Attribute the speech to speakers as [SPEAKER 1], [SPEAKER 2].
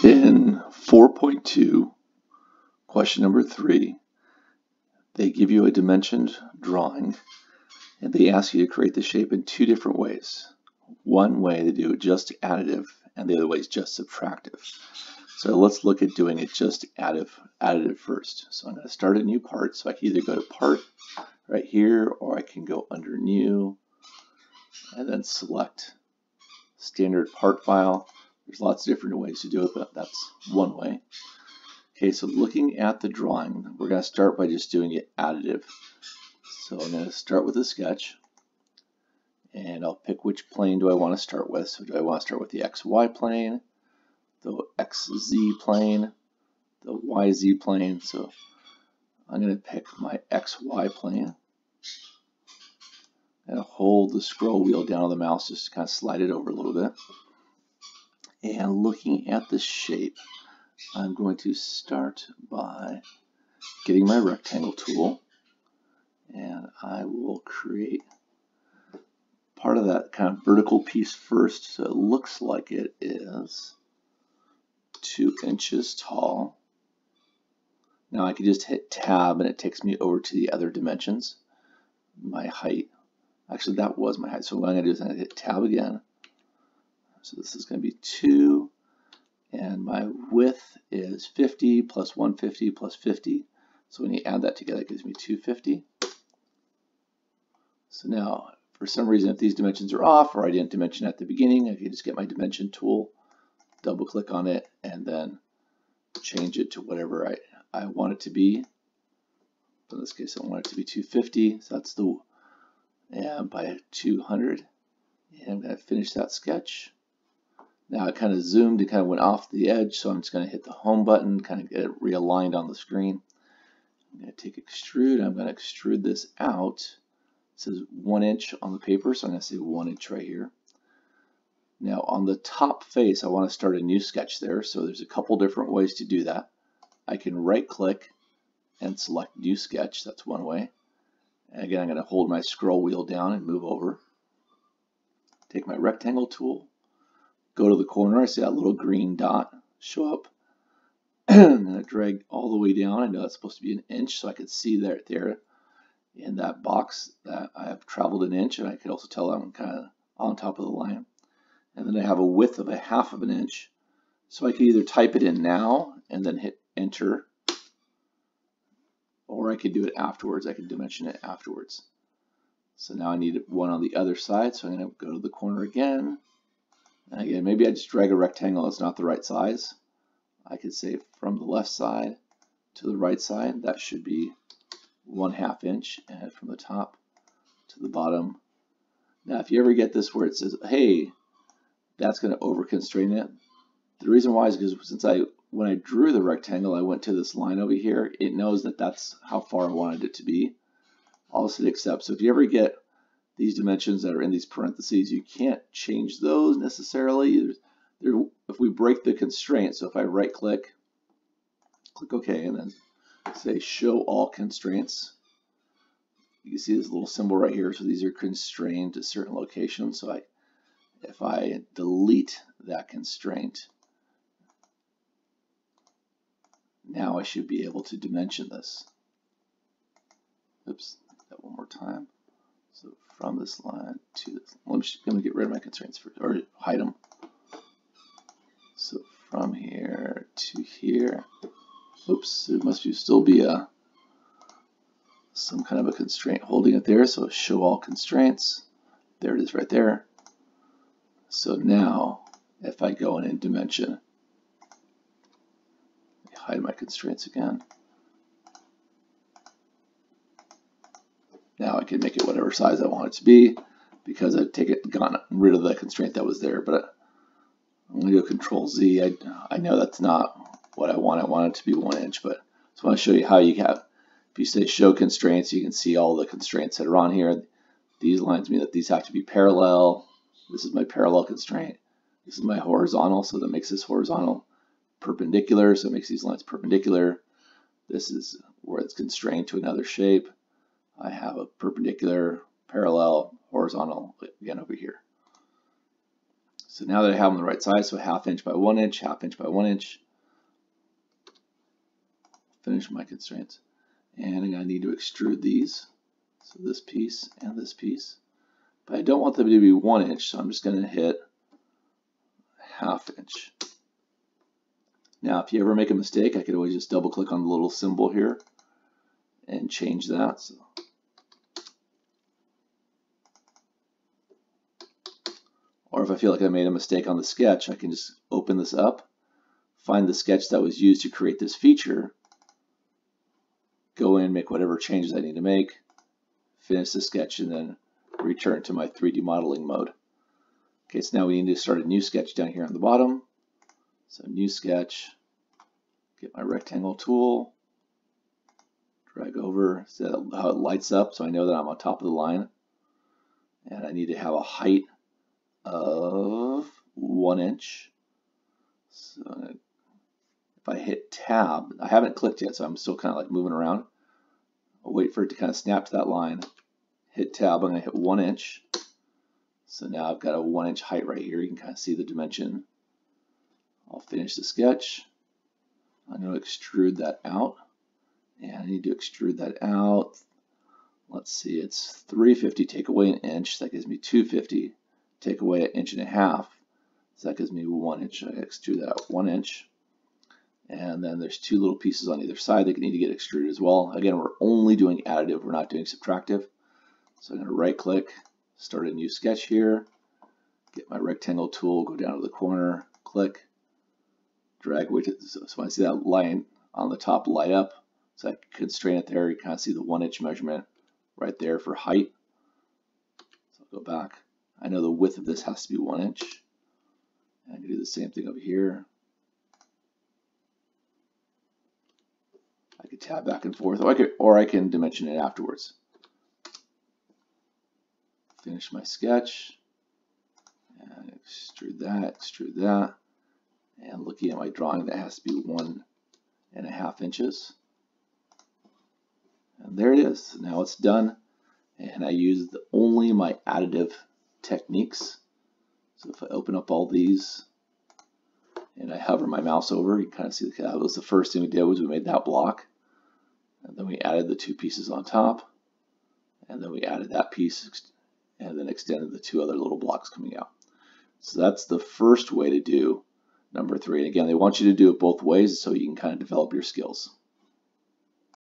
[SPEAKER 1] In 4.2, question number 3, they give you a dimensioned drawing and they ask you to create the shape in two different ways. One way they do it just additive and the other way is just subtractive. So let's look at doing it just additive first. So I'm going to start a new part, so I can either go to part right here or I can go under new and then select standard part file. There's lots of different ways to do it, but that's one way. Okay, so looking at the drawing, we're going to start by just doing it additive. So I'm going to start with a sketch, and I'll pick which plane do I want to start with. So do I want to start with the XY plane, the XZ plane, the YZ plane? So I'm going to pick my XY plane. I'm going to hold the scroll wheel down on the mouse just to kind of slide it over a little bit. And looking at the shape, I'm going to start by getting my rectangle tool, and I will create part of that kind of vertical piece first, so it looks like it is 2 inches tall. Now I can just hit tab and it takes me over to the other dimensions. My height, actually that was my height, so what I'm going to do is I'm going to hit tab again. So this is going to be 2, and my width is 50 plus 150 plus 50. So when you add that together, it gives me 250. So now, for some reason, if these dimensions are off or I didn't dimension at the beginning, I can just get my dimension tool, double click on it, and then change it to whatever I want it to be. So in this case, I want it to be 250. So that's the, and by 200. And I'm going to finish that sketch. Now it kind of zoomed, it kind of went off the edge, so I'm just going to hit the home button, kind of get it realigned on the screen. I'm going to take extrude, I'm going to extrude this out. It says 1 inch on the paper, so I'm going to say 1 inch right here. Now on the top face, I want to start a new sketch there, so there's a couple different ways to do that. I can right click and select new sketch, that's one way. And again, I'm going to hold my scroll wheel down and move over. Take my rectangle tool. Go to the corner, I see that little green dot show up. I'm going to drag all the way down. I know it's supposed to be 1 inch, so I could see there in that box that I have traveled 1 inch, and I could also tell I'm kind of on top of the line. And then I have a width of 1/2 inch, so I could either type it in now and then hit enter, or I could do it afterwards. I could dimension it afterwards. So now I need one on the other side, so I'm going to go to the corner again. And again, maybe I just drag a rectangle that's not the right size. I could say from the left side to the right side, that should be 1/2 inch, and from the top to the bottom. Now, if you ever get this where it says, hey, that's going to over constrain it, the reason why is because when I drew the rectangle, I went to this line over here. It knows that that's how far I wanted it to be. I'll hit accept. So if you ever get these dimensions that are in these parentheses, you can't change those necessarily. If we break the constraint, so if I right click, click OK, and then say show all constraints, you can see this little symbol right here. So these are constrained to certain locations. So if I delete that constraint, now I should be able to dimension this. Oops, that one more time. So from this line to this, let me get rid of my constraints first, or hide them. So from here to here, oops, there must still be some kind of a constraint holding it there. So show all constraints, there it is right there. So now if I go in and dimension, hide my constraints again. Now I can make it whatever size I want it to be because I've gotten rid of the constraint that was there. But I'm going to go Control Z. I know that's not what I want. I want it to be 1 inch, but I just want to show you how you have. If you say show constraints, you can see all the constraints that are on here. These lines mean that these have to be parallel. This is my parallel constraint. This is my horizontal, so that makes this horizontal perpendicular, so it makes these lines perpendicular. This is where it's constrained to another shape. I have a perpendicular, parallel, horizontal again over here. So now that I have them the right size, so 1/2 inch by 1 inch, 1/2 inch by 1 inch, finish my constraints. And I need to extrude these. So this piece and this piece. But I don't want them to be 1 inch, so I'm just going to hit 1/2 inch. Now, if you ever make a mistake, I could always just double click on the little symbol here and change that. So, or if I feel like I made a mistake on the sketch, I can just open this up, find the sketch that was used to create this feature, go in, make whatever changes I need to make, finish the sketch, and then return to my 3D modeling mode. Okay, so now we need to start a new sketch down here on the bottom. So new sketch, get my rectangle tool, drag over, see how it lights up so I know that I'm on top of the line. And I need to have a height of 1 inch. So if I hit tab, I haven't clicked yet, so I'm still kind of like moving around. I'll wait for it to kind of snap to that line. Hit tab, I'm going to hit 1 inch. So now I've got a 1 inch height right here. You can kind of see the dimension. I'll finish the sketch. I'm going to extrude that out. And I need to extrude that out. Let's see, it's 350, take away an inch. That gives me 250. Take away 1.5 inches. So that gives me 1 inch. I extrude that out 1 inch. And then there's 2 little pieces on either side that need to get extruded as well. Again, we're only doing additive. We're not doing subtractive. So I'm going to right click, start a new sketch here, get my rectangle tool, go down to the corner, click, drag away to, so I see that line on the top light up. So I constrain it there. You kind of see the 1 inch measurement right there for height. So I'll go back. I know the width of this has to be 1 inch. And I can do the same thing over here. I could tab back and forth, or I can dimension it afterwards. Finish my sketch, and extrude that, and looking at my drawing, that has to be 1.5 inches. And there it is. Now it's done, and I used only my additive techniques. So if I open up all these, and I hover my mouse over, you can kind of see that was the first thing we did, was we made that block. And then we added the 2 pieces on top, and then we added that piece, and then extended the 2 other little blocks coming out. So that's the first way to do number 3. And again, they want you to do it both ways so you can kind of develop your skills.